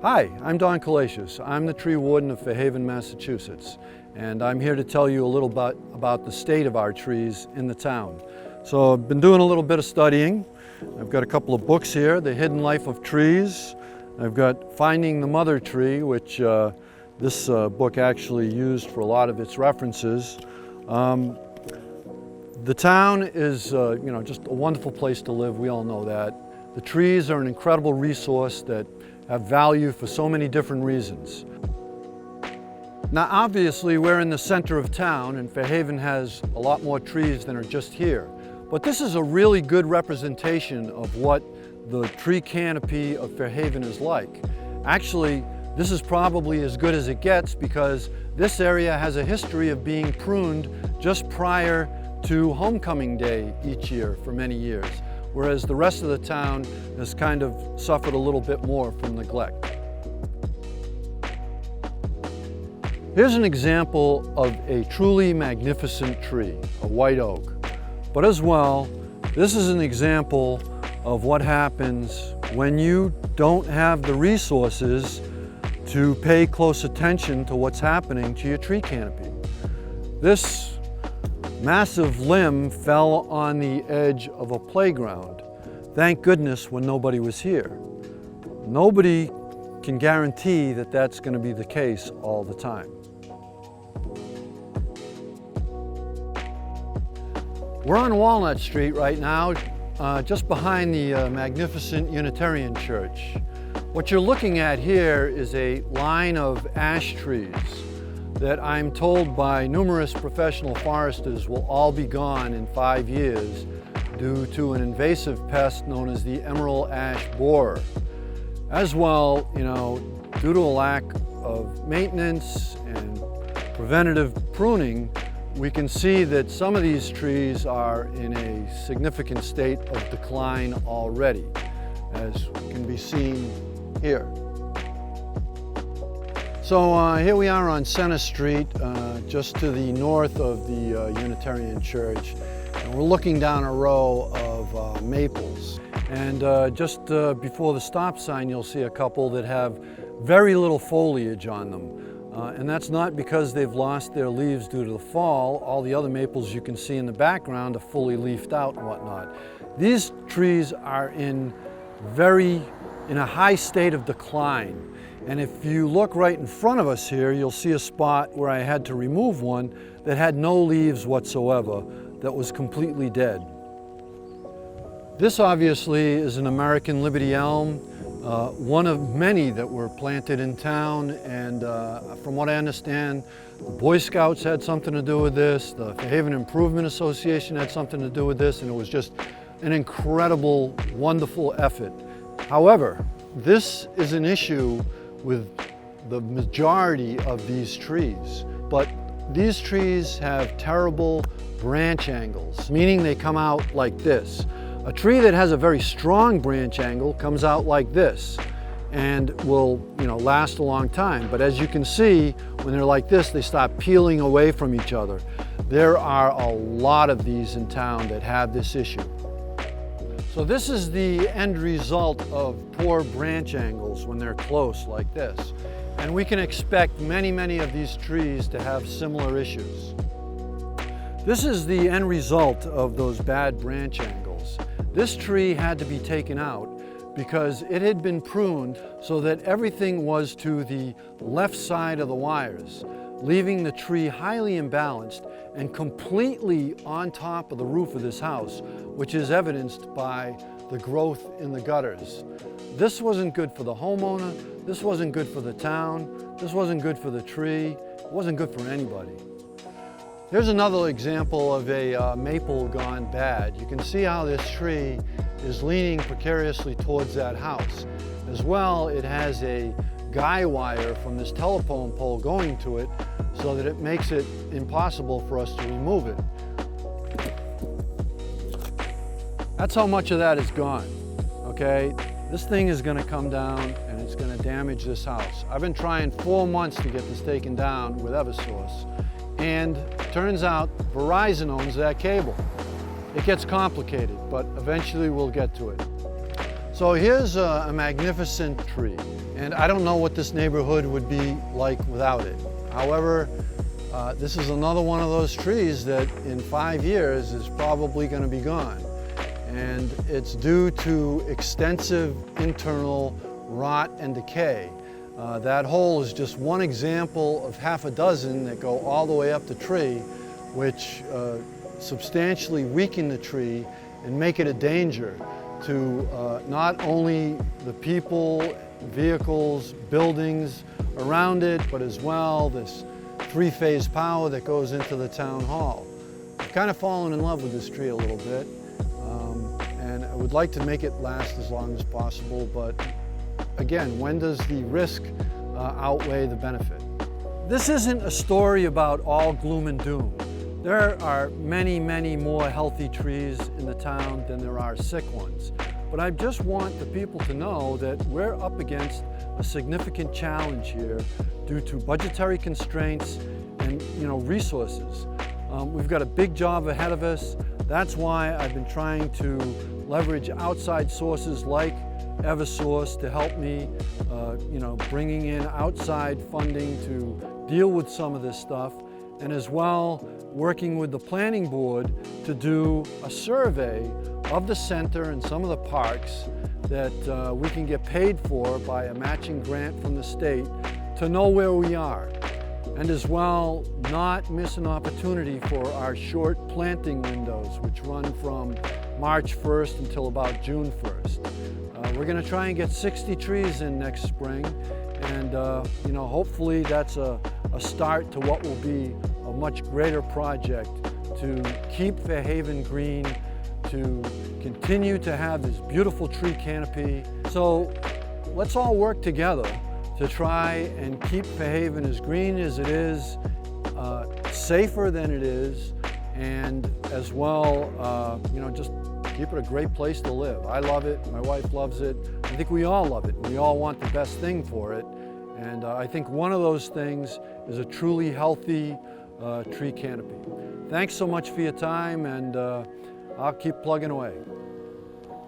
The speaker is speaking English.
Hi, I'm Don Collasius. I'm the tree warden of Fairhaven, Massachusetts, and I'm here to tell you a little bit about the state of our trees in the town. So I've been doing a little bit of studying. I've got a couple of books here, The Hidden Life of Trees. I've got Finding the Mother Tree, which this book actually used for a lot of its references. The town is just a wonderful place to live. We all know that. The trees are an incredible resource that have value for so many different reasons. Now obviously we're in the center of town and Fairhaven has a lot more trees than are just here. But this is a really good representation of what the tree canopy of Fairhaven is like. Actually, this is probably as good as it gets because this area has a history of being pruned just prior to homecoming day each year for many years, whereas the rest of the town has kind of suffered a little bit more from neglect. Here's an example of a truly magnificent tree, a white oak. But as well, this is an example of what happens when you don't have the resources to pay close attention to what's happening to your tree canopy. This massive limb fell on the edge of a playground. Thank goodness when nobody was here. Nobody can guarantee that that's going to be the case all the time. We're on Walnut Street right now, just behind the magnificent Unitarian Church. What you're looking at here is a line of ash trees that I'm told by numerous professional foresters will all be gone in 5 years due to an invasive pest known as the emerald ash borer. As well, due to a lack of maintenance and preventative pruning, we can see that some of these trees are in a significant state of decline already, as can be seen here. So here we are on Center Street, just to the north of the Unitarian Church. And we're looking down a row of maples. And just before the stop sign, you'll see a couple that have very little foliage on them. And that's not because they've lost their leaves due to the fall. All the other maples you can see in the background are fully leafed out and whatnot. These trees are in a high state of decline. And if you look right in front of us here, you'll see a spot where I had to remove one that had no leaves whatsoever, that was completely dead. This obviously is an American Liberty Elm, one of many that were planted in town, and from what I understand, the Boy Scouts had something to do with this, the Fairhaven Improvement Association had something to do with this, and it was just an incredible, wonderful effort. However, this is an issue with the majority of these trees, but these trees have terrible branch angles, meaning they come out like this. A tree that has a very strong branch angle comes out like this and will last a long time. But as you can see, when they're like this, they start peeling away from each other. There are a lot of these in town that have this issue. So this is the end result of poor branch angles when they're close like this. And we can expect many, many of these trees to have similar issues. This is the end result of those bad branch angles. This tree had to be taken out because it had been pruned so that everything was to the left side of the wires, leaving the tree highly imbalanced and completely on top of the roof of this house, which is evidenced by the growth in the gutters. This wasn't good for the homeowner, this wasn't good for the town, this wasn't good for the tree, it wasn't good for anybody. Here's another example of a maple gone bad. You can see how this tree is leaning precariously towards that house. As well, it has a guy wire from this telephone pole going to it so that it makes it impossible for us to remove it. That's how much of that is gone, okay? This thing is gonna come down and it's gonna damage this house. I've been trying 4 months to get this taken down with Eversource, and turns out Verizon owns that cable. It gets complicated, but eventually we'll get to it. So here's a magnificent tree, and I don't know what this neighborhood would be like without it. However, this is another one of those trees that in 5 years is probably going to be gone. And it's due to extensive internal rot and decay. That hole is just one example of half a dozen that go all the way up the tree, which substantially weaken the tree and make it a danger to not only the people, vehicles, buildings around it, but as well this three-phase power that goes into the town hall. I've kind of fallen in love with this tree a little bit, and I would like to make it last as long as possible, but again, when does the risk outweigh the benefit? This isn't a story about all gloom and doom. There are many, many more healthy trees in the town than there are sick ones. But I just want the people to know that we're up against a significant challenge here due to budgetary constraints and resources. We've got a big job ahead of us. That's why I've been trying to leverage outside sources like Eversource to help me, bringing in outside funding to deal with some of this stuff, and as well working with the planning board to do a survey of the center and some of the parks that we can get paid for by a matching grant from the state to know where we are. And as well, not miss an opportunity for our short planting windows, which run from March 1st until about June 1st. We're going to try and get 60 trees in next spring, and hopefully that's a start to what will be a much greater project to keep Fairhaven green, to continue to have this beautiful tree canopy. So let's all work together to try and keep Fairhaven as green as it is, safer than it is, and as well, just keep it a great place to live. I love it, my wife loves it, I think we all love it. We all want the best thing for it, and I think one of those things is a truly healthy tree canopy. Thanks so much for your time, and I'll keep plugging away.